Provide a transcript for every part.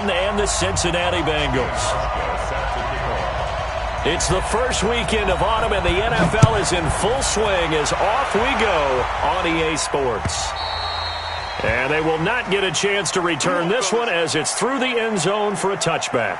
Washington and the Cincinnati Bengals. It's the first weekend of autumn, and the NFL is in full swing as off we go on EA Sports. And they will not get a chance to return this one as it's through the end zone for a touchback.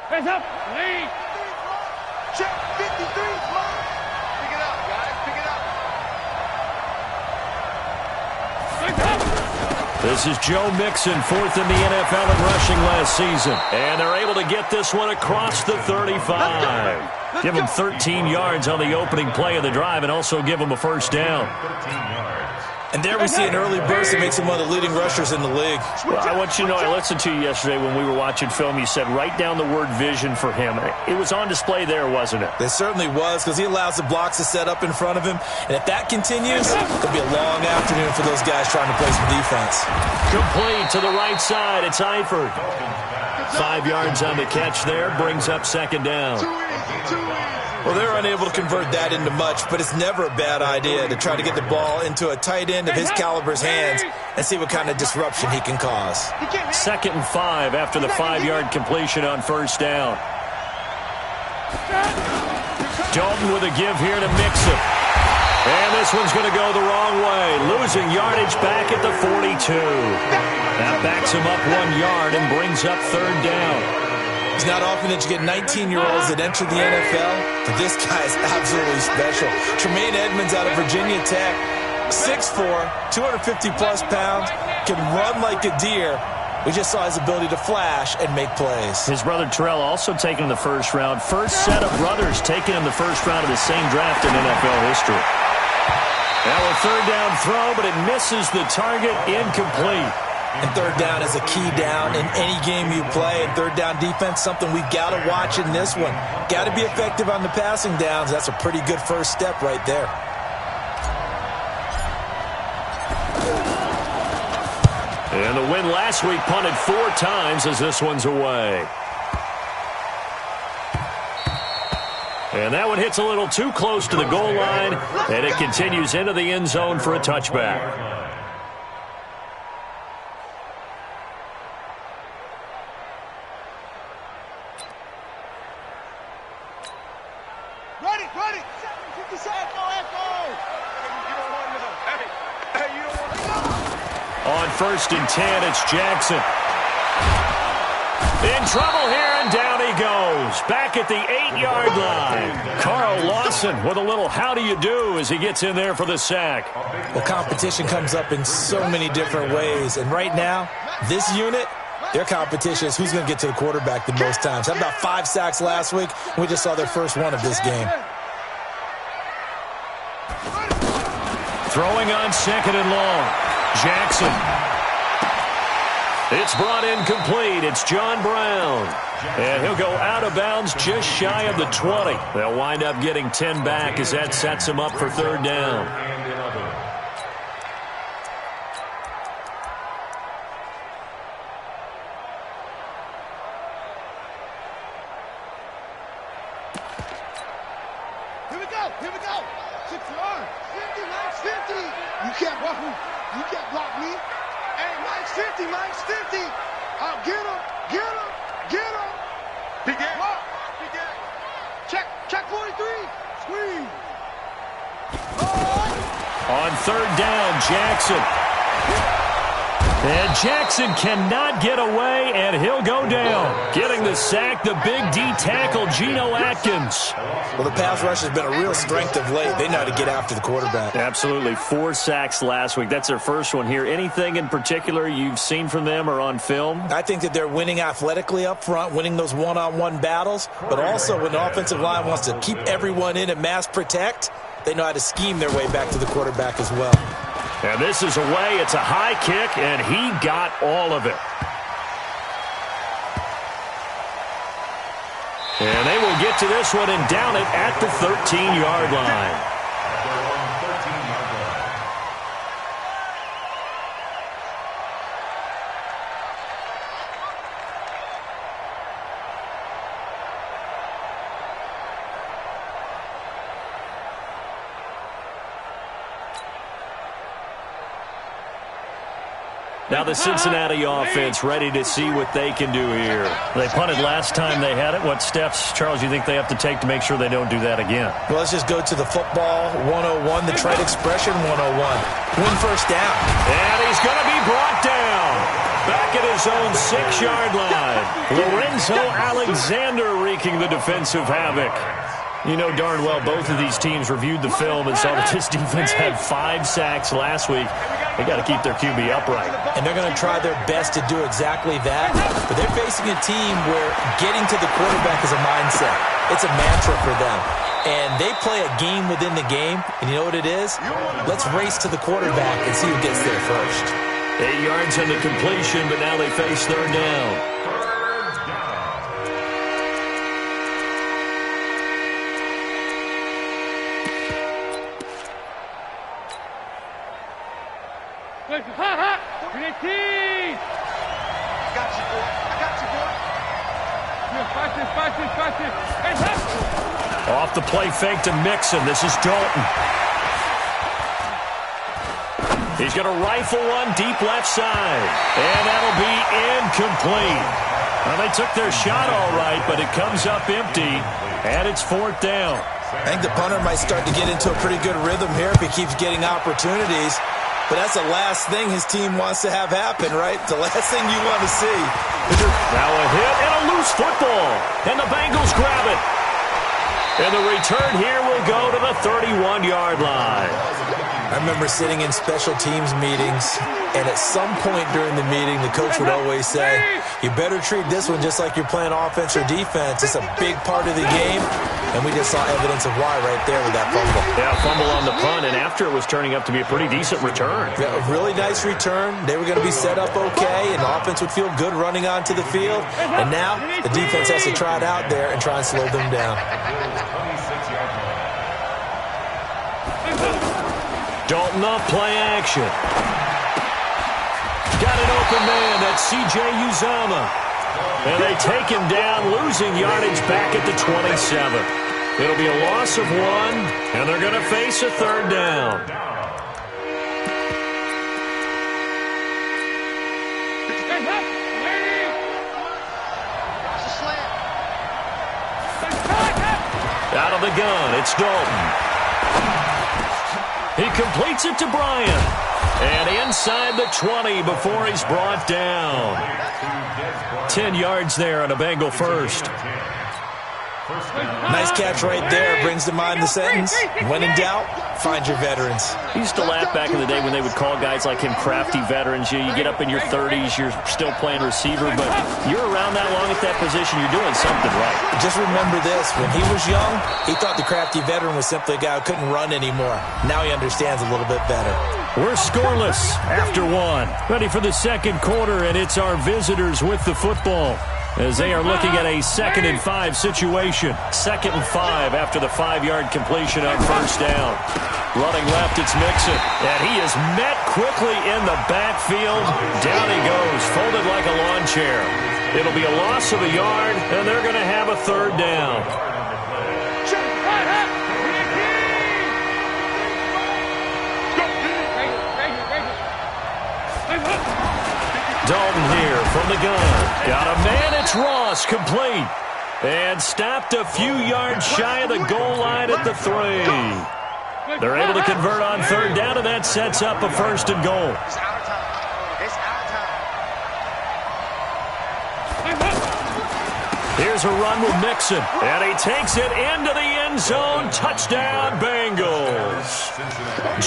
Hands up, lead. Check 53, Mike. Pick it up, guys. Pick it up. This is Joe Mixon, fourth in the NFL in rushing last season. And they're able to get this one across the 35. Give them 13 yards on the opening play of the drive and also give them a first down. And there we see an early burst that makes him one of the leading rushers in the league. Well, I want you to know, I listened to you yesterday when we were watching film. You said write down the word vision for him. It was on display there, wasn't it? It certainly was, because he allows the blocks to set up in front of him. And if that continues, it'll be a long afternoon for those guys trying to play some defense. Complete to the right side. It's Eifert. 5 yards on the catch there. Brings up second down. Well, they're unable to convert that into much, but it's never a bad idea to try to get the ball into a tight end of his caliber's hands and see what kind of disruption he can cause. 2nd and 5 after the 5-yard completion on first down. Dalton with a give here to Mixon. And this one's going to go the wrong way. Losing yardage back at the 42. That backs him up 1 yard and brings up third down. It's not often that you get 19-year-olds that enter the NFL, but this guy is absolutely special. Tremaine Edmonds out of Virginia Tech, 6'4", 250-plus pounds, can run like a deer. We just saw his ability to flash and make plays. His brother Terrell also taken in the first round. First set of brothers taken in the first round of the same draft in NFL history. Now a third down throw, but it misses the target, incomplete. And third down is a key down in any game you play. And third down defense, something we've got to watch in this one. Got to be effective on the passing downs. That's a pretty good first step right there. And the win last week punted 4 times as this one's away. And that one hits a little too close to the goal line, and it continues into the end zone for a touchback. On 1st and 10, it's Jackson. In trouble here, and down he goes. Back at the 8-yard line. Carl Lawson with a little how do you do as he gets in there for the sack. Well, competition comes up in so many different ways. And right now, this unit, their competition is who's going to get to the quarterback the most times. Had about 5 sacks last week. We just saw their first one of this game. Throwing on 2nd and long. Jackson. It's brought in complete. It's John Brown. And he'll go out of bounds just shy of the 20. They'll wind up getting 10 back as that sets him up for third down. Here we go. Here we go. 6 yards. 50, Mike's 50. You can't block me. You can't block me. Hey, Mike's 50. Mike's 50. Get him. Get him. Get him. Big game. Big game. Check 43. Squeeze. On third down, Jackson. And Jackson cannot get away, and he'll go down. Getting the sack, the big D tackle, Geno Atkins. Well, the pass rush has been a real strength of late. They know how to get after the quarterback. Absolutely. 4 sacks last week. That's their first one here. Anything in particular you've seen from them or on film? I think that they're winning athletically up front, winning those one-on-one battles, but also when the offensive line wants to keep everyone in and mass protect, they know how to scheme their way back to the quarterback as well. And this is away. It's a high kick, and he got all of it. And they will get to this one and down it at the 13-yard line. Now the Cincinnati offense ready to see what they can do here. They punted last time they had it. What steps, Charles, you think they have to take to make sure they don't do that again? Well, let's just go to the football 101, the trade expression 101. Win first down. And he's going to be brought down. Back at his own 6-yard line. Lorenzo Alexander wreaking the defensive havoc. You know darn well both of these teams reviewed the film and saw that this defense had 5 sacks last week. They got to keep their QB upright. And they're going to try their best to do exactly that. But they're facing a team where getting to the quarterback is a mindset. It's a mantra for them. And they play a game within the game. And you know what it is? Let's race to the quarterback and see who gets there first. 8 yards on the completion, but now they face third down. Off the play fake to Mixon. This is Dalton. He's going to rifle one deep left side. And that'll be incomplete. Well, they took their shot all right, but it comes up empty. And it's fourth down. I think the punter might start to get into a pretty good rhythm here if he keeps getting opportunities. But that's the last thing his team wants to have happen, right? The last thing you want to see. Now a hit and a loose football. And the Bengals grab it. And the return here will go to the 31-yard line. I remember sitting in special teams meetings, and at some point during the meeting, the coach would always say, you better treat this one just like you're playing offense or defense. It's a big part of the game, and we just saw evidence of why right there with that fumble. Yeah, fumble on the punt, and after it was turning up to be a pretty decent return. Yeah, a really nice return. They were going to be set up okay, and the offense would feel good running onto the field. And now the defense has to try it out there and try and slow them down. Dalton off play action. Got an open man. That's C.J. Uzomah. And they take him down, losing yardage back at the 27. It'll be a loss of 1, and they're going to face a third down. Out of the gun, it's Dalton. He completes it to Bryant. And inside the 20 before he's brought down. 10 yards there on a Bengal first. Nice catch right there. Brings to mind the sentence, when in doubt, find your veterans. He used to laugh back in the day when they would call guys like him crafty veterans. You get up in your 30s, you're still playing receiver, but you're around that long at that position, you're doing something right. Just remember this. When he was young, he thought the crafty veteran was simply a guy who couldn't run anymore. Now he understands a little bit better. We're scoreless after 1. Ready for the second quarter, and it's our visitors with the football as they are looking at a 2nd and 5 situation. 2nd and 5 after the 5-yard completion on first down. Running left, it's Mixon. And he is met quickly in the backfield. Down he goes, folded like a lawn chair. It'll be a loss of a yard, and they're going to have a third down. Dalton here from the gun. Got a man, it's Ross, complete. And stopped a few yards shy of the goal line at the 3. They're able to convert on third down, and that sets up a 1st and goal. Here's a run with Mixon, and he takes it into the end zone. Touchdown, Bengals.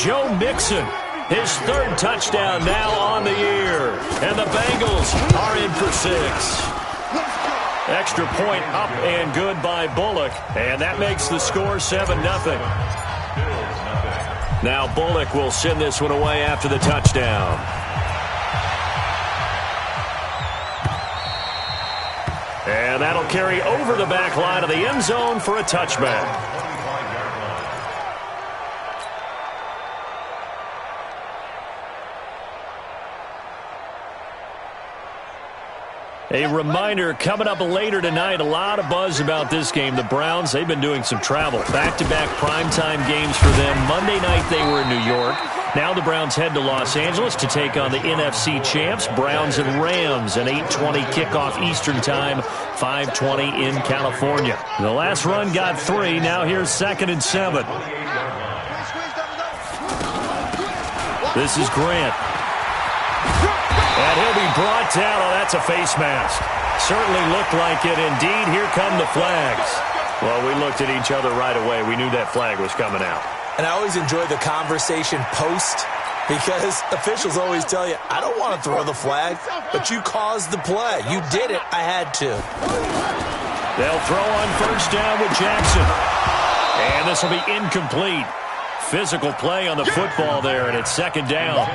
Joe Mixon, his 3rd touchdown now on the year. And the Bengals are in for 6. Extra point up and good by Bullock. And that makes the score 7-0. Now Bullock will send this one away after the touchdown. And that'll carry over the back line of the end zone for a touchback. A reminder, coming up later tonight, a lot of buzz about this game. The Browns, they've been doing some travel. Back-to-back primetime games for them. Monday night they were in New York. Now the Browns head to Los Angeles to take on the NFC champs, Browns and Rams, an 8:20 kickoff Eastern time, 5:20 in California. The last run got 3. Now here's 2nd and 7. This is Grant. And he'll be brought down. Oh, that's a face mask. Certainly looked like it. Indeed, here come the flags. Well, we looked at each other right away. We knew that flag was coming out. And I always enjoy the conversation post because officials always tell you, I don't want to throw the flag, but you caused the play. You did it. I had to. They'll throw on 1st down with Jackson. And this will be incomplete. Physical play on the football there, and it's 2nd down.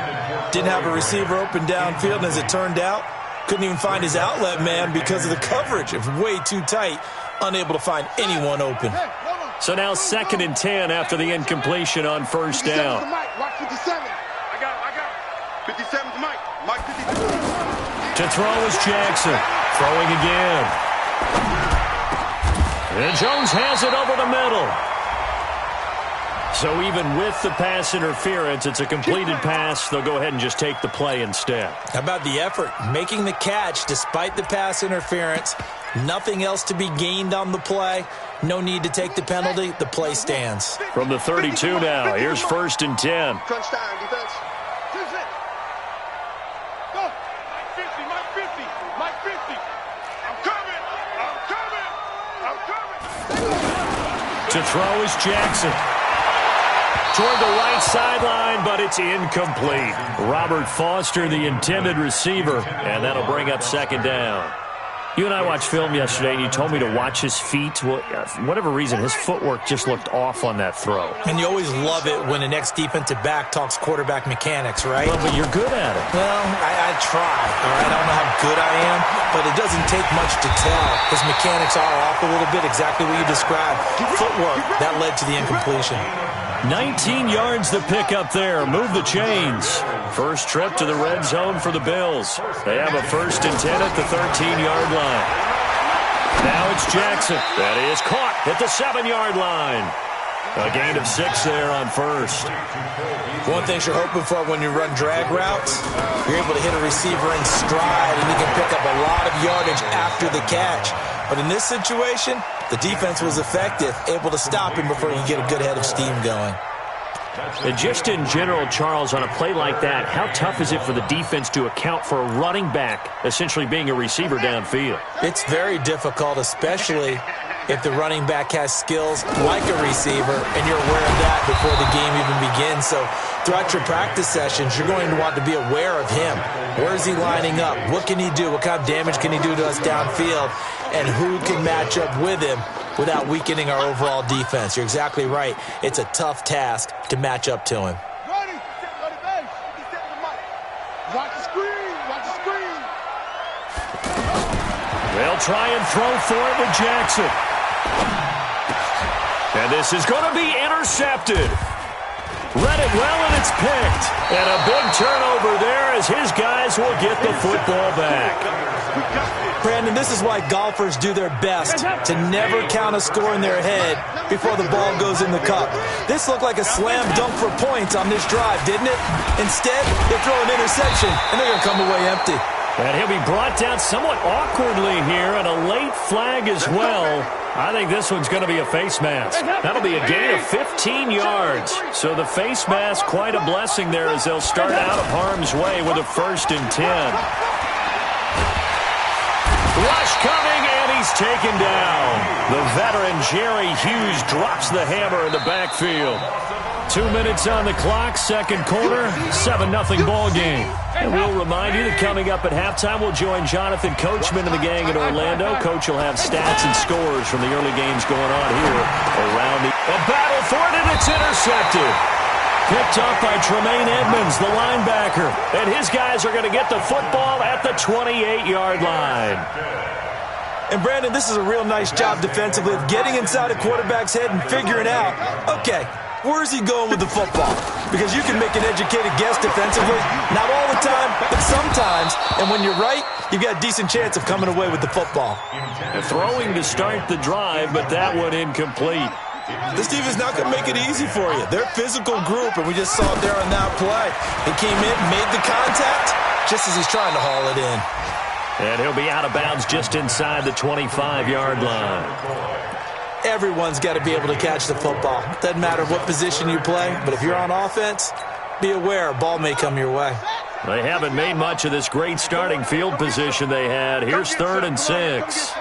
Didn't have a receiver open downfield, and as it turned out, couldn't even find his outlet man because of the coverage. It was way too tight, unable to find anyone open. So now 2nd and 10 after the incompletion on 1st down. Watch 57. I got it. 57's Mike. Mike 57. To throw is Jackson. Throwing again. And Jones has it over the middle. So even with the pass interference, it's a completed pass. They'll go ahead and just take the play instead. How about the effort? Making the catch despite the pass interference. Nothing else to be gained on the play. No need to take the penalty. The play stands. From the 32 now, here's 1st and 10. Crunch time, defense. Go. Mike 50, Mike 50, Mike 50. I'm coming. To throw is Jackson. Toward the right sideline, but it's incomplete. Robert Foster, the intended receiver, and that'll bring up 2nd down. You and I watched film yesterday, and you told me to watch his feet. Well, for whatever reason, his footwork just looked off on that throw. And you always love it when an ex-defensive back talks quarterback mechanics, right? Well, but you're good at it. Well, I try, all right? I don't know how good I am, but it doesn't take much to tell. His mechanics are off a little bit, exactly what you described. Footwork, that led to the incompletion. 19 yards to pick up there. Move the chains. First trip to the red zone for the Bills. They have a 1st and 10 at the 13-yard line. Now it's Jackson. That is caught at the 7-yard line. A gain of 6 there on 1st. One thing you're hoping for when you run drag routes, you're able to hit a receiver in stride, and you can pick up a lot of yardage after the catch. But in this situation, the defense was effective, able to stop him before you get a good head of steam going. And just in general, Charles, on a play like that, how tough is it for the defense to account for a running back essentially being a receiver downfield? It's very difficult, especially if the running back has skills like a receiver, and you're aware of that before the game even begins. So throughout your practice sessions, you're going to want to be aware of him. Where is he lining up? What can he do? What kind of damage can he do to us downfield? And who can match up with him without weakening our overall defense? You're exactly right. It's a tough task to match up to him. Ready. Watch the screen. Watch the screen. They'll try and throw for it with Jackson. And this is going to be intercepted. Read it well, and it's picked. And a big turnover there as his guys will get the football back. Brandon, this is why golfers do their best to never count a score in their head before the ball goes in the cup. This looked like a slam dunk for points on this drive, didn't it? Instead, they throw an interception, and they're going to come away empty. And he'll be brought down somewhat awkwardly here, and a late flag as well. I think this one's going to be a face mask. That'll be a gain of 15 yards. So the face mask, quite a blessing there as they'll start out of harm's way with a 1st and 10. Rush coming, and he's taken down. The veteran Jerry Hughes drops the hammer in the backfield. 2 minutes on the clock, 2nd quarter, 7-0 ball game. And we'll remind you that coming up at halftime, we'll join Jonathan Coachman and the gang in Orlando. Coach will have stats and scores from the early games going on here around the... A battle for it, and it's intercepted. Picked up by Tremaine Edmonds, the linebacker. And his guys are going to get the football at the 28-yard line. And, Brandon, this is a real nice job defensively of getting inside a quarterback's head and figuring out, okay, where is he going with the football? Because you can make an educated guess defensively. Not all the time, but sometimes. And when you're right, you've got a decent chance of coming away with the football. Throwing to start the drive, but that one incomplete. This defense not going to make it easy for you. They're a physical group, and we just saw it there on that play. He came in, made the contact, just as he's trying to haul it in. And he'll be out of bounds just inside the 25-yard line. Everyone's got to be able to catch the football. Doesn't matter what position you play, but if you're on offense, be aware a ball may come your way. They haven't made much of this great starting field position they had. Here's 3rd and 6.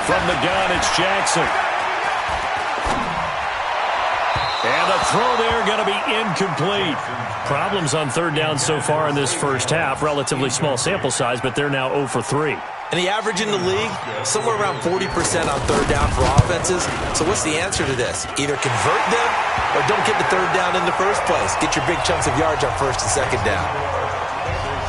From the gun, it's Jackson. And the throw there going to be incomplete. Problems on 3rd down so far in this first half. Relatively small sample size, but they're now 0 for 3. And the average in the league, somewhere around 40% on 3rd down for offenses. So what's the answer to this? Either convert them or don't get the 3rd down in the first place. Get your big chunks of yards on 1st and 2nd down.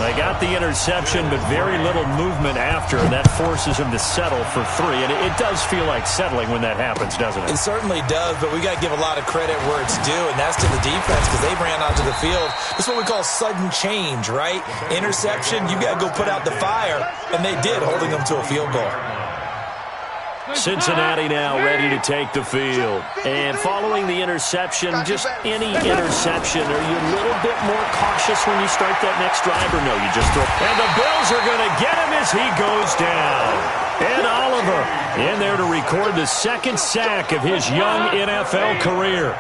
They got the interception, but very little movement after, and that forces him to settle for 3. And it does feel like settling when that happens, doesn't it? It certainly does, but we got to give a lot of credit where it's due, and that's to the defense because they ran onto the field. It's what we call sudden change, right? Interception, you got to go put out the fire, and they did, holding them to a field goal. Cincinnati now ready to take the field. And following the interception, just any interception, are you a little bit more cautious when you start that next drive, or no, you just throw? And the Bills are going to get him as he goes down. Ed Oliver in there to record the 2nd sack of his young NFL career.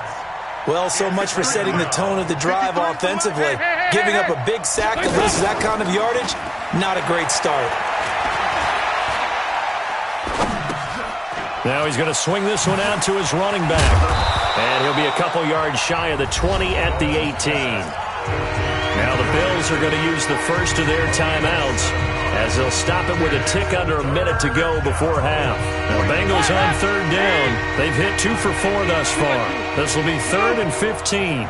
Well, so much for setting the tone of the drive offensively. Giving up a big sack that loses that kind of yardage, not a great start. Now he's going to swing this one out to his running back. And he'll be a couple yards shy of the 20 at the 18. Now the Bills are going to use the first of their timeouts as they'll stop it with a tick under a minute to go before half. Now the Bengals on 3rd down. They've hit 2 for 4 thus far. This will be 3rd and 15.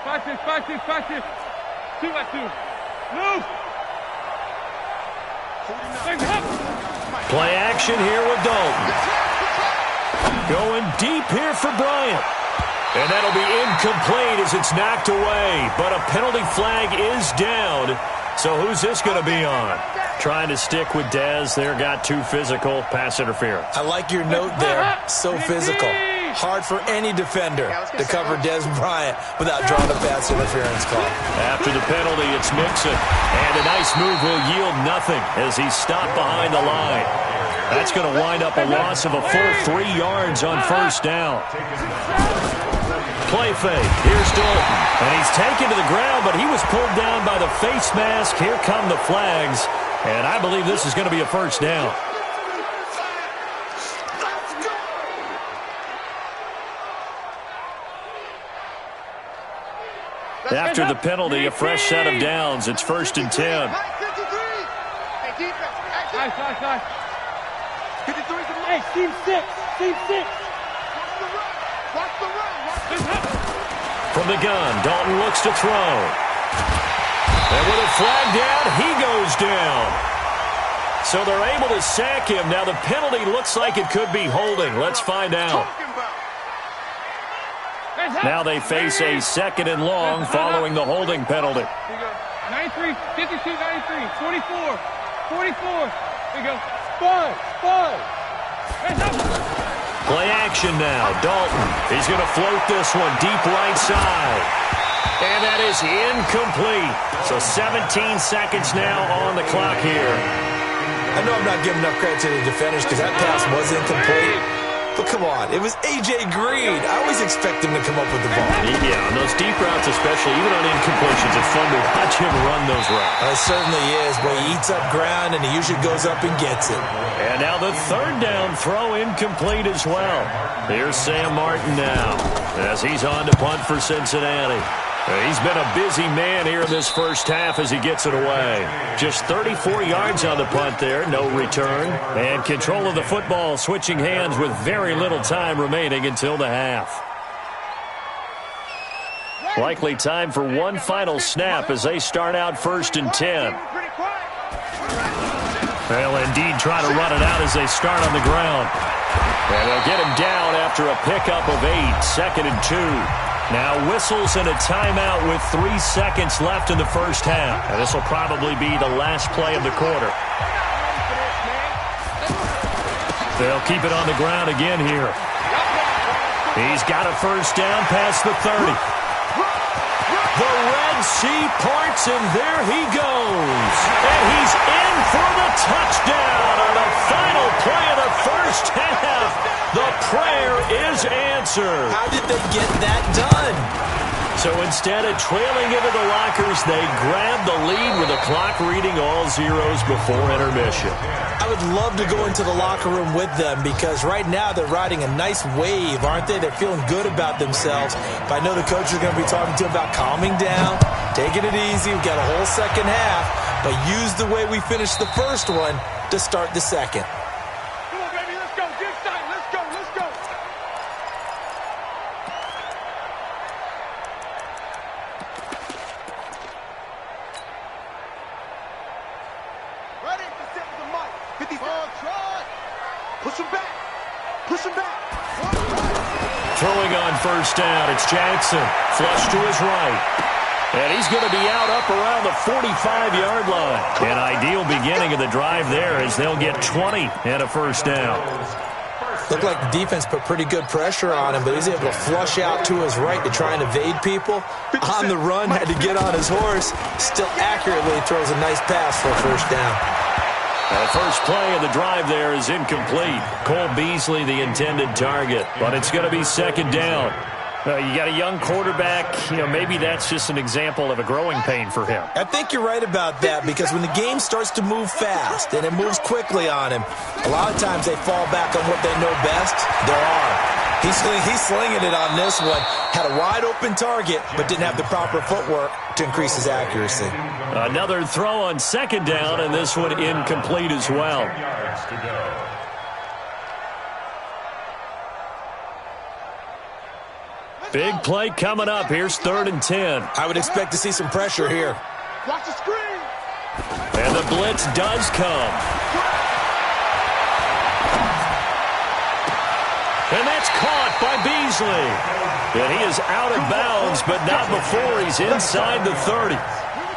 Five, six. 2 by 2. Move. Play action here with Dalton. Going deep here for Bryant. And that'll be incomplete as it's knocked away. But a penalty flag is down. So who's this going to be on? Trying to stick with Dez there. Got too physical. Pass interference. I like your note there. So physical. Hard for any defender to cover Dez Bryant without drawing a pass interference call. After the penalty, it's Mixon. And a nice move will yield nothing as he's stopped behind the line. That's going to wind up a loss of a full 3 yards on 1st down. Play fake. Here's Dalton. And he's taken to the ground, but he was pulled down by the face mask. Here come the flags. And I believe this is going to be a 1st down. After the penalty, a fresh set of downs. It's 1st and 10. Hey, team 6. From the gun, Dalton looks to throw. And with a flag down, he goes down. So they're able to sack him. Now the penalty looks like it could be holding. Let's find out. Now they face a 2nd and long following the holding penalty. 93, 52, 93, 44. There you go. 5. Play action now. Dalton. He's going to float this one deep right side. And that is incomplete. So 17 seconds now on the clock here. I know I'm not giving enough credit to the defenders because that pass was incomplete. But come on, it was A.J. Green. I always expect him to come up with the ball. Yeah, on those deep routes especially, even on incompletions, it's fun to watch him run those routes. It certainly is, but he eats up ground and he usually goes up and gets it. And now the 3rd down throw incomplete as well. Here's Sam Martin now as he's on to punt for Cincinnati. He's been a busy man here in this first half as he gets it away. Just 34 yards on the punt there, no return. And control of the football switching hands with very little time remaining until the half. Likely time for one final snap as they start out 1st and 10. They'll indeed try to run it out as they start on the ground. And they'll get him down after a pickup of 8, 2nd and 2. Now whistles and a timeout with 3 seconds left in the first half. And this will probably be the last play of the quarter. They'll keep it on the ground again here. He's got a first down past the 30. The Red Sea parts, and there he goes. And he's in for the touchdown on the final play of the first half. The prayer is answered. How did they get that done? So instead of trailing into the lockers, they grab the lead with the clock reading all zeros before intermission. I would love to go into the locker room with them because right now they're riding a nice wave, aren't they? They're feeling good about themselves. But I know the coach is going to be talking to them about calming down, taking it easy. We've got a whole second half, but use the way we finished the first one to start the second. Come on, baby, let's go. Get started. Let's go. Let's go. Ready to set the mic. 50 try. Push him back. Push him back. Throwing on first down, it's Jackson. Flush to his right. And he's going to be out up around the 45-yard line. An ideal beginning of the drive there as they'll get 20 and a first down. Looked like the defense put pretty good pressure on him, but he's able to flush out to his right to try and evade people. On the run, had to get on his horse. Still accurately throws a nice pass for a first down. The first play of the drive there is incomplete. Cole Beasley, the intended target, but it's going to be second down. You got a young quarterback. Maybe that's just an example of a growing pain for him. I think you're right about that because when the game starts to move fast and it moves quickly on him, a lot of times they fall back on what they know best, their arm. He's slinging it on this one. Had a wide open target, but didn't have the proper footwork to increase his accuracy. Another throw on second down, and this one incomplete as well. Big play coming up. Here's 3rd and 10. I would expect to see some pressure here. Watch the screen. And the blitz does come. And that's caught by Beasley. And he is out of bounds, but not before he's inside the 30.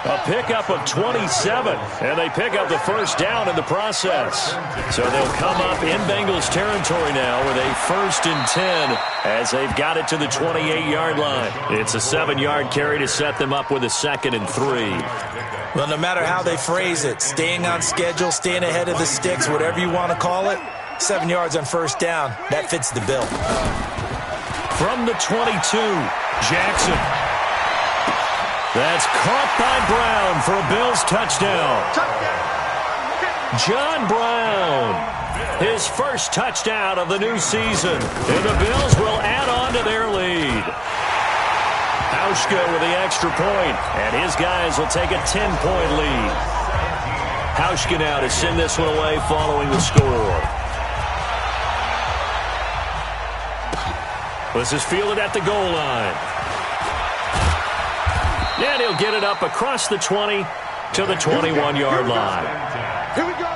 A pickup of 27, and they pick up the first down in the process. So they'll come up in Bengals territory now with a 1st and 10 as they've got it to the 28-yard line. It's a 7-yard carry to set them up with a 2nd and 3. Well, no matter how they phrase it, staying on schedule, staying ahead of the sticks, whatever you want to call it, 7 yards on first down, that fits the bill. From the 22, Jackson. That's caught by Brown for a Bills touchdown. John Brown, his first touchdown of the new season. And the Bills will add on to their lead. Hauschka with the extra point, and his guys will take a 10-point lead. Hauschka now to send this one away following the score. This is fielded at the goal line. And he'll get it up across the 20 to the 21-yard line. Here we go.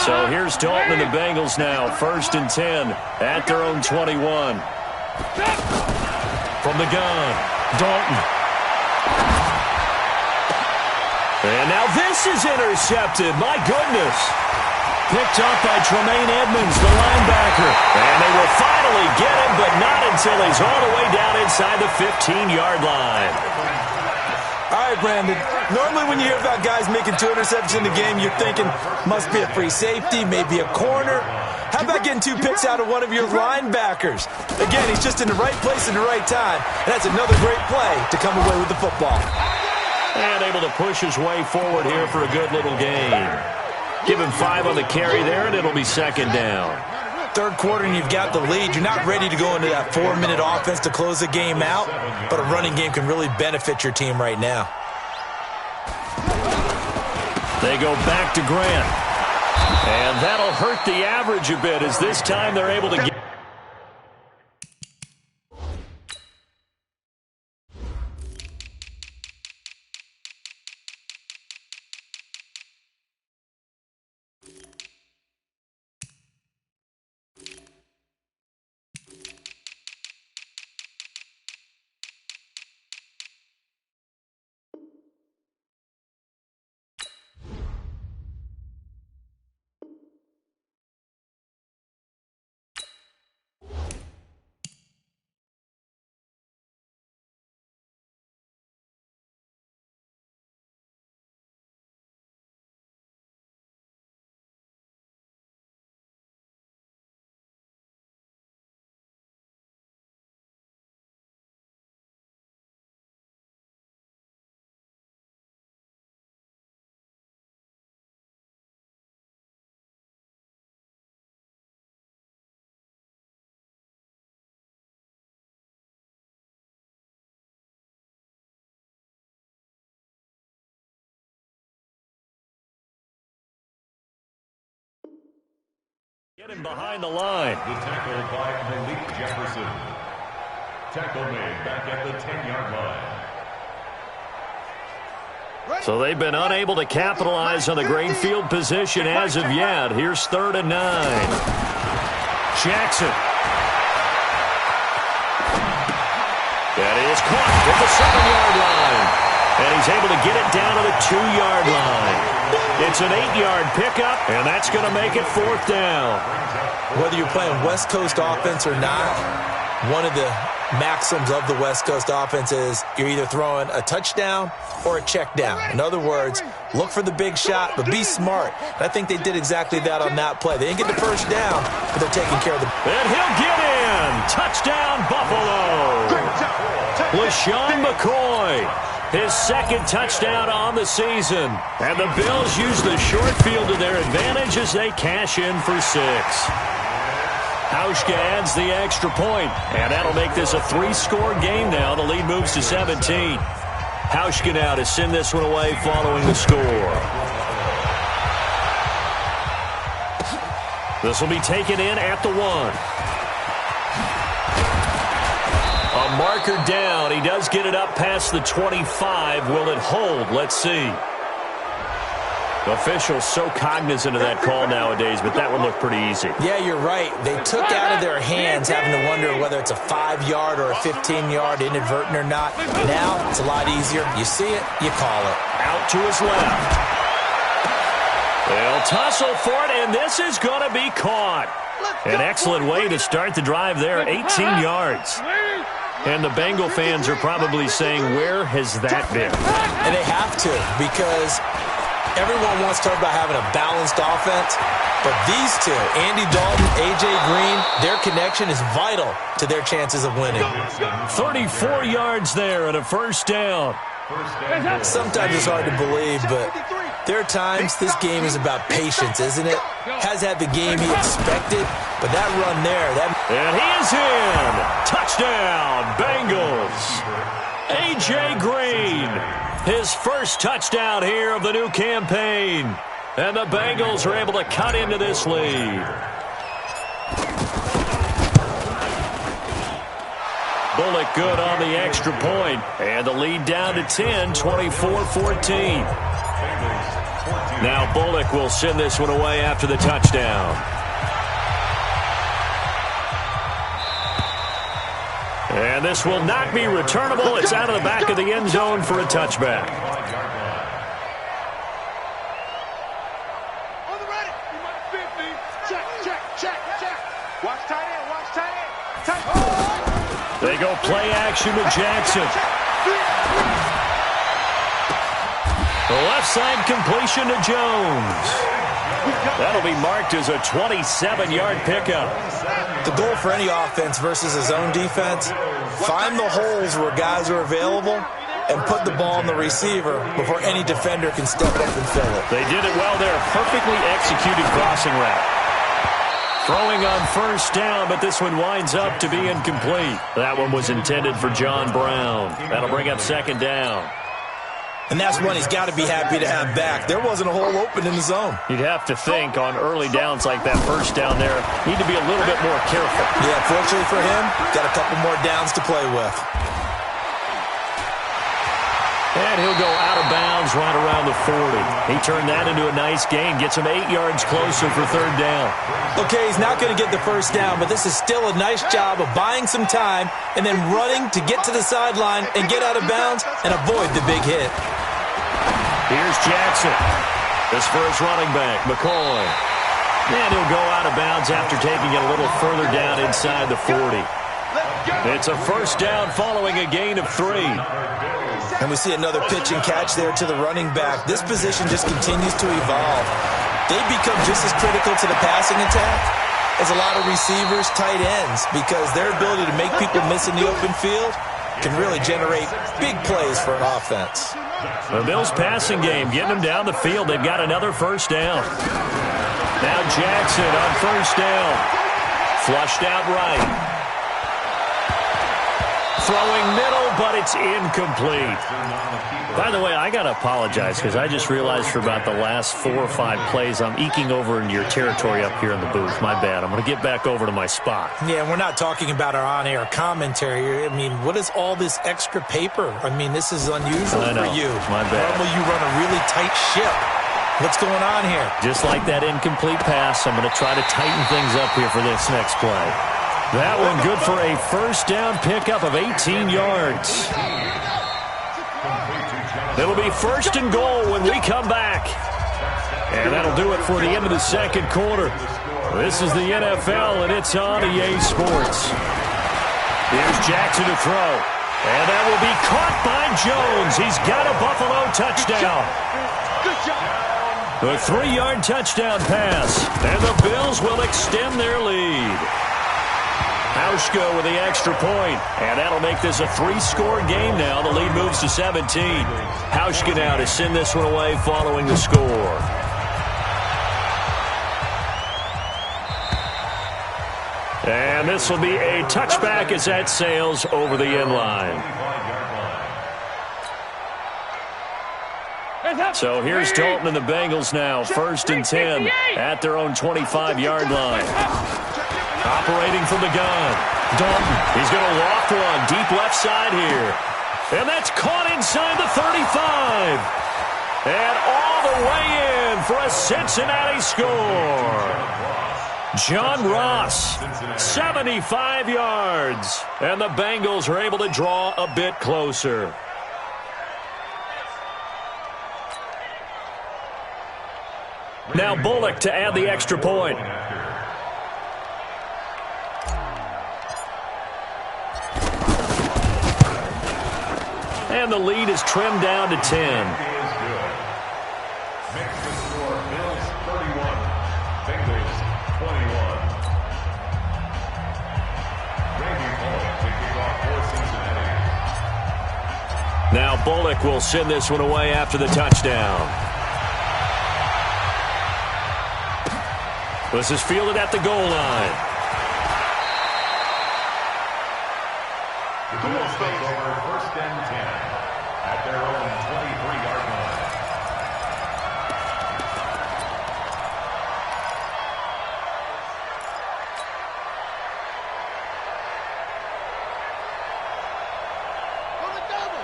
So here's Dalton and the Bengals now, 1st and 10 at their own 21. From the gun, Dalton. And now this is intercepted. My goodness. Picked up by Tremaine Edmonds, the linebacker. And they will finally get him, but not until he's all the way down inside the 15-yard line. All right, Brandon. Normally when you hear about guys making 2 interceptions in the game, you're thinking must be a free safety, maybe a corner. How about getting 2 picks out of one of your linebackers? Again, he's just in the right place at the right time. And that's another great play to come away with the football. And able to push his way forward here for a good little gain. Give him 5 on the carry there, and it'll be second down. Third quarter, and you've got the lead. You're not ready to go into that 4-minute offense to close the game out, but a running game can really benefit your team right now. They go back to Grant. And that'll hurt the average a bit as this time they're able to get... in behind the line. The tackle by Malik Jefferson. Tackle made back at the 10-yard line. So they've been unable to capitalize on the great field position as of yet. Here's 3rd and 9. Jackson. That is caught at the 7-yard line. And he's able to get it down to the 2-yard line. It's an 8-yard pickup, and that's going to make it 4th down. Whether you're playing West Coast offense or not, one of the maxims of the West Coast offense is you're either throwing a touchdown or a check down. In other words, look for the big shot, but be smart. And I think they did exactly that on that play. They didn't get the first down, but they're taking care of the... And he'll get in. Touchdown, Buffalo. LaShawn McCoy, his 2nd touchdown on the season. And the Bills use the short field to their advantage as they cash in for 6. Hauschka adds the extra point, and that'll make this a 3-score game now. The lead moves to 17. Hauschka now to send this one away following the score. This will be taken in at the 1. A marker down. He does get it up past the 25. Will it hold? Let's see. Officials so cognizant of that call nowadays, but that one looked pretty easy. Yeah, you're right. They took out of their hands having to wonder whether it's a 5-yard or a 15-yard inadvertent or not. Now it's a lot easier. You see it, you call it. Out to his left. They'll tussle for it, and this is going to be caught. An excellent way to start the drive there, 18 yards. And the Bengal fans are probably saying, where has that been? And they have to, because everyone wants to talk about having a balanced offense, but these two, Andy Dalton, A.J. Green, their connection is vital to their chances of winning. 34 yards there and a 1st down. Sometimes it's hard to believe, but there are times this game is about patience, isn't it? Has had the game he expected, but that run there, And he is in! Touchdown, Bengals! A.J. Green, his 1st touchdown here of the new campaign. And the Bengals are able to cut into this lead. Bullock good on the extra point. And the lead down to 10, 24-14. Now Bullock will send this one away after the touchdown. And this will not be returnable. It's out of the back of the end zone for a touchback. On the right. Check. Watch tight end. They go play action with Jackson. The left side completion to Jones. That'll be marked as a 27-yard pickup. the goal for any offense versus a zone defense, find the holes where guys are available and put the ball on the receiver before any defender can step up and fill it. They did it well there. Perfectly executed crossing route. Throwing on first down, but this one winds up to be incomplete. That one was intended for John Brown. That'll bring up second down. And that's one he's got to be happy to have back. There wasn't a hole open in the zone. You'd have to think on early downs like that first down there, need to be a little bit more careful. Yeah, fortunately for him, got a couple more downs to play with. And he'll go out of bounds right around the 40. He turned that into a nice gain, gets him 8 yards closer for third down. Okay, he's not going to get the first down, but this is still a nice job of buying some time and then running to get to the sideline and get out of bounds and avoid the big hit. Here's Jackson. This for his running back, McCoy. And he'll go out of bounds after taking it a little further down inside the 40. It's a first down following a gain of 3. And we see another pitch and catch there to the running back. This position just continues to evolve. They become just as critical to the passing attack as a lot of receivers, tight ends, because their ability to make people miss in the open field can really generate big plays for an offense. The Bills' passing game, getting them down the field. They've got another first down. Now Jackson on first down. Flushed out right. throwing middle, but it's incomplete. By the way, I got to apologize because I just realized for about the last 4 or 5 plays, I'm eking over into your territory up here in the booth. My bad. I'm going to get back over to my spot. Yeah, we're not talking about our on-air commentary. I mean, what is all this extra paper? I mean, this is unusual for you. My bad. Normally you run a really tight ship. What's going on here? Just like that incomplete pass, I'm going to try to tighten things up here for this next play. That one good for a first down pickup of 18 yards. It'll be first and goal when we come back. And that'll do it for the end of the second quarter. This is the NFL, and it's on EA Sports. Here's Jackson to throw. And that will be caught by Jones. He's got a Buffalo touchdown. Good job. A 3-yard touchdown pass. And the Bills will extend their lead. Hauschka with the extra point, and that'll make this a 3-score game now. The lead moves to 17. Hauschka now to send this one away following the score. And this will be a touchback as that sails over the end line. So here's Dalton and the Bengals now, 1st and 10 at their own 25-yard line. Operating from the gun. Dalton, he's going to loft one deep left side here. And that's caught inside the 35. And all the way in for a Cincinnati score. John Ross, 75 yards. And the Bengals are able to draw a bit closer. Now Bullock to add the extra point. And the lead is trimmed down to 10. Now Bullock will send this one away after the touchdown. This is fielded at the goal line. The Bills take over 1st and 10 at their own 23-yard line. On the double.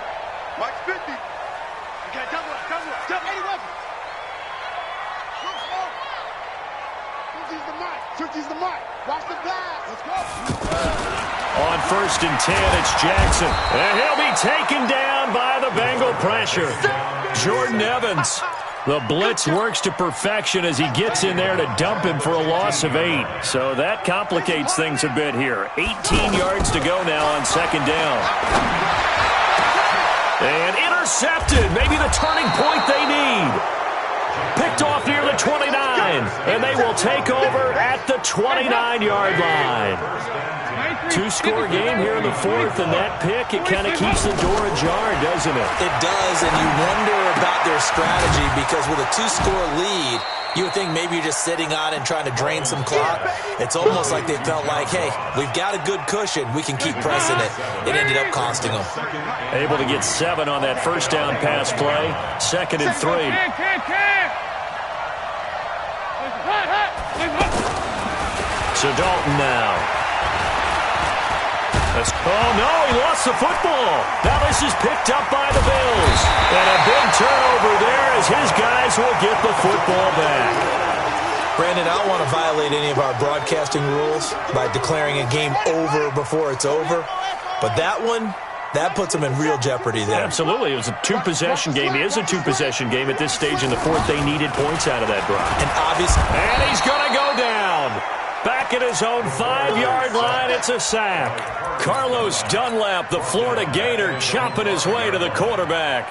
Mike 50. You got double, 80 weapons. Switches the mic. Watch the pass. Let's go. On 1st and 10, it's Jackson. And he'll be taken down by the Bengal pressure. Jordan Evans. The blitz works to perfection as he gets in there to dump him for a loss of 8. So that complicates things a bit here. 18 yards to go now on 2nd down. And intercepted. Maybe the turning point they need. Picked off near the 29, and they will take over at the 29-yard line. 2-score game here in the 4th, and that pick, it kind of keeps the door ajar, doesn't it? It does, and you wonder about their strategy because with a 2-score lead, you would think maybe you're just sitting on and trying to drain some clock. It's almost like they felt like, hey, we've got a good cushion. We can keep pressing it. It ended up costing them. Able to get 7 on that first down pass play. 2nd and 3. So Dalton now. Oh, no, he lost the football. Now this is picked up by the Bills. And a big turnover there as his guys will get the football back. Brandon, I don't want to violate any of our broadcasting rules by declaring a game over before it's over. But that one, that puts them in real jeopardy there. Absolutely. It was a 2-possession game. It is a 2-possession game at this stage in the 4th. They needed points out of that drive. And obviously, and he's going to go down. Back at his own 5-yard line, it's a sack. Carlos Dunlap, the Florida Gator, chopping his way to the quarterback.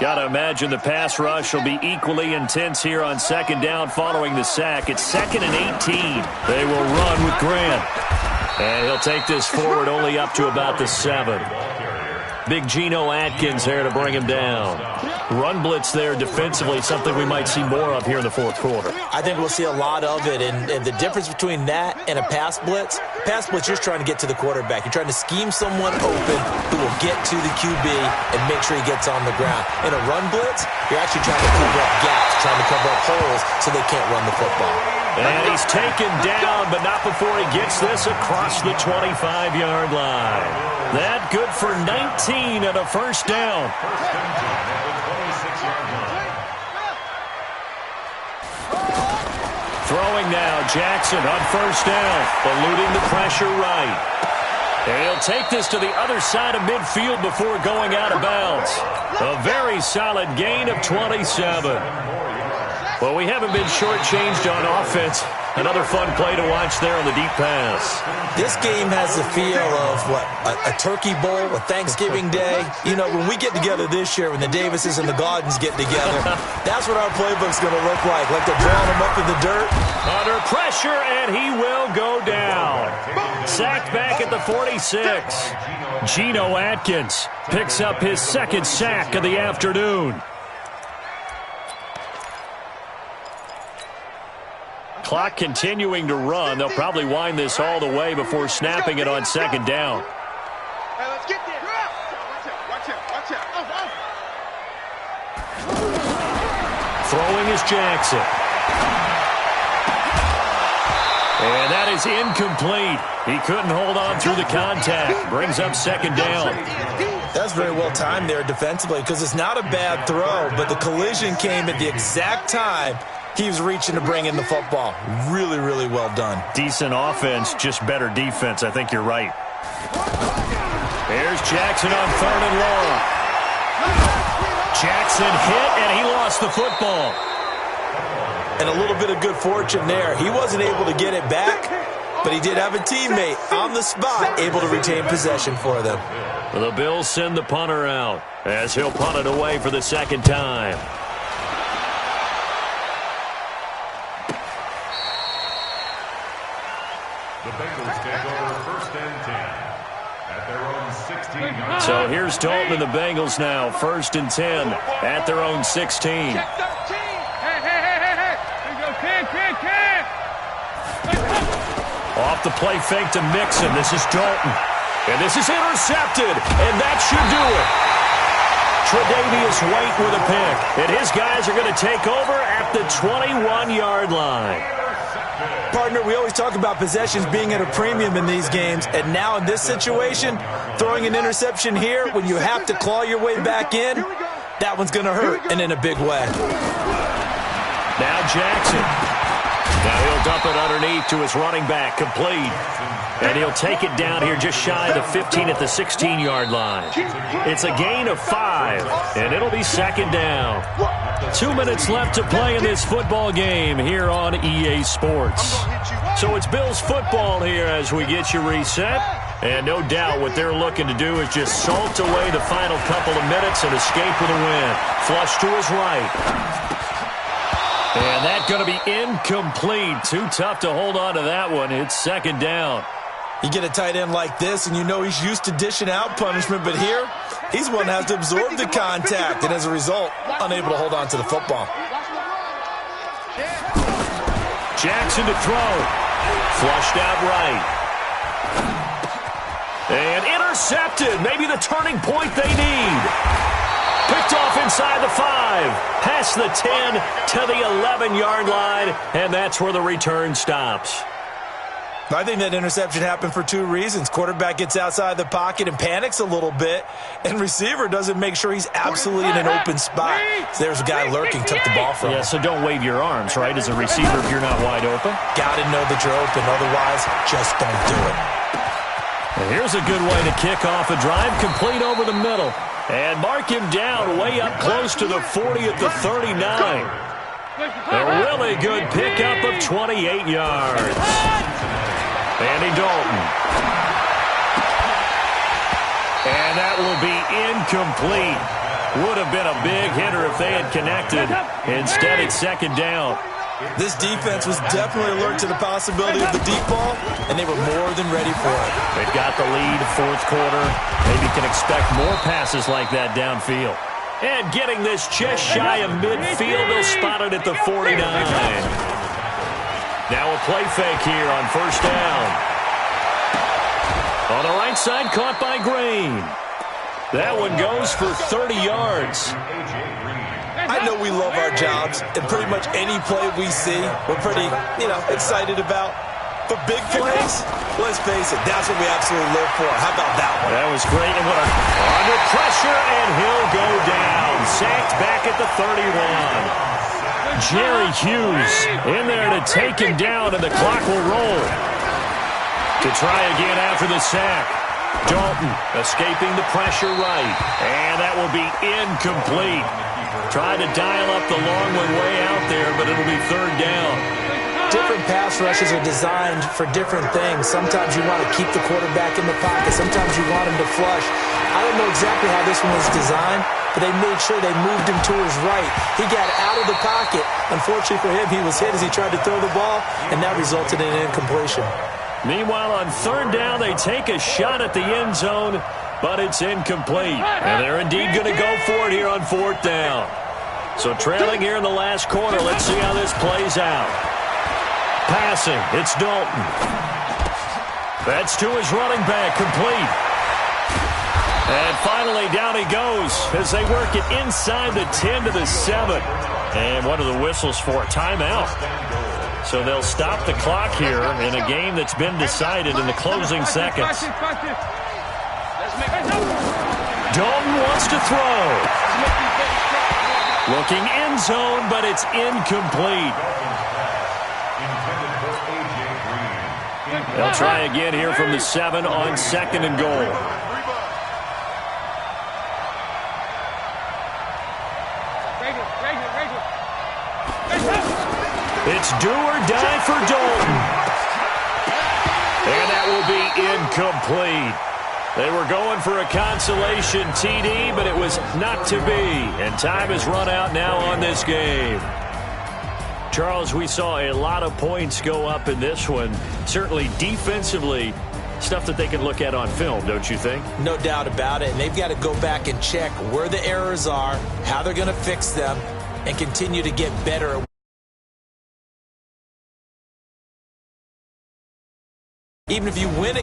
Got to imagine the pass rush will be equally intense here on 2nd down following the sack. It's 2nd and 18. They will run with Grant. And he'll take this forward only up to about the 7. Big Geno Atkins there to bring him down. Run blitz there defensively, something we might see more of here in the fourth quarter. I think we'll see a lot of it, and the difference between that and a pass blitz, you're just trying to get to the quarterback. You're trying to scheme someone open who will get to the QB and make sure he gets on the ground. In a run blitz, you're actually trying to cover up gaps, trying to cover up holes so they can't run the football. And he's taken down, but not before he gets this across the 25-yard line. That good for 19 and a first down. Throwing now, Jackson on first down, eluding the pressure right. And he'll take this to the other side of midfield before going out of bounds. A very solid gain of 27. Well, we haven't been shortchanged on offense. Another fun play to watch there on the deep pass. This game has the feel of, a turkey bowl, a Thanksgiving day. You know, when we get together this year, when the Davises and the Gaudens get together, that's what our playbook's going to look like they're drawing them up in the dirt. Under pressure, and he will go down. Sacked back at the 46. Geno Atkins picks up his second sack of the afternoon. Clock continuing to run. They'll probably wind this all the way before snapping it on second down. Hey, let's get there. Watch out. Throwing is Jackson. And that is incomplete. He couldn't hold on through the contact. Brings up second down. That's very well timed there defensively because it's not a bad throw, but the collision came at the exact time he was reaching to bring in the football. Really, really well done. Decent offense, just better defense. I think you're right. Here's Jackson on third and long. Jackson hit, and he lost the football. And a little bit of good fortune there. He wasn't able to get it back, but he did have a teammate on the spot able to retain possession for them. The Bills send the punter out as he'll punt it away for the second time. The Bengals take over first and 10 at their own 16. So here's Dalton and the Bengals now, first and 10 at their own 16. Hey. Here you go, kid. Off the play fake to Mixon. This is Dalton. And this is intercepted. And that should do it. Tre'Davious White with a pick. And his guys are going to take over at the 21-yard line. Partner, we always talk about possessions being at a premium in these games, and now in this situation, throwing an interception here when you have to claw your way back in, that one's going to hurt, and in a big way. Now Jackson. Now he'll dump it underneath to his running back, complete. And he'll take it down here just shy of the 15 at the 16-yard line. It's a gain of 5, and it'll be second down. 2 minutes left to play in this football game here on EA Sports. So it's Bills football here as we get you reset. And no doubt what they're looking to do is just salt away the final couple of minutes and escape with a win. Flush to his right. And that's going to be incomplete. Too tough to hold on to that one. It's second down. You get a tight end like this, and you know he's used to dishing out punishment, but here, he's one that has to absorb the contact, and as a result, unable to hold on to the football. Jackson to throw. Flushed out right. And intercepted. Maybe the turning point they need. Picked off inside the 5. Past the 10 to the 11-yard line, and that's where the return stops. I think that interception happened for 2 reasons. Quarterback gets outside the pocket and panics a little bit, and receiver doesn't make sure he's absolutely in an open spot. So there's a guy lurking, took the ball from him. Yeah, so don't wave your arms, right, as a receiver if you're not wide open. Got to know that you're open, otherwise just don't do it. And here's a good way to kick off a drive, complete over the middle. And mark him down way up close to the 40 at the 39. A really good pickup of 28 yards. Andy Dalton. And that will be incomplete. Would have been a big hitter if they had connected. Instead, it's second down. This defense was definitely alert to the possibility of the deep ball, and they were more than ready for it. They've got the lead, fourth quarter. Maybe can expect more passes like that downfield. And getting this just shy of midfield, they'll spot it at the 49. Now a play fake here on first down. On the right side, caught by Green. That one goes for 30 yards. I know we love our jobs, and pretty much any play we see, we're pretty, excited about. But big plays, let's face it, that's what we absolutely live for. How about that one? That was great. And under pressure, and he'll go down. Sacked back at the 31. Jerry Hughes in there to take him down, and the clock will roll. To try again after the sack. Dalton escaping the pressure right. And that will be incomplete. Tried to dial up the long one way out there, but it'll be third down. Different pass rushes are designed for different things. Sometimes you want to keep the quarterback in the pocket. Sometimes you want him to flush. I don't know exactly how this one was designed, but they made sure they moved him to his right. He got out of the pocket. Unfortunately for him, he was hit as he tried to throw the ball, and that resulted in an incompletion. Meanwhile, on third down, they take a shot at the end zone, but it's incomplete. And they're indeed going to go for it here on fourth down. So trailing here in the last quarter, let's see how this plays out. Passing, it's Dalton. That's to his running back, complete. And finally, down he goes as they work it inside the 10 to the 7. And what are the whistles for? Timeout. So they'll stop the clock here in a game that's been decided in the closing seconds. Dalton wants to throw. Looking end zone, but it's incomplete. They'll try again here from the 7 on second and goal. It's do or die for Dalton. And that will be incomplete. They were going for a consolation TD, but it was not to be. And time has run out now on this game. Charles, we saw a lot of points go up in this one. Certainly defensively, stuff that they can look at on film, don't you think? No doubt about it. And they've got to go back and check where the errors are, how they're going to fix them, and continue to get better. Even if you win it.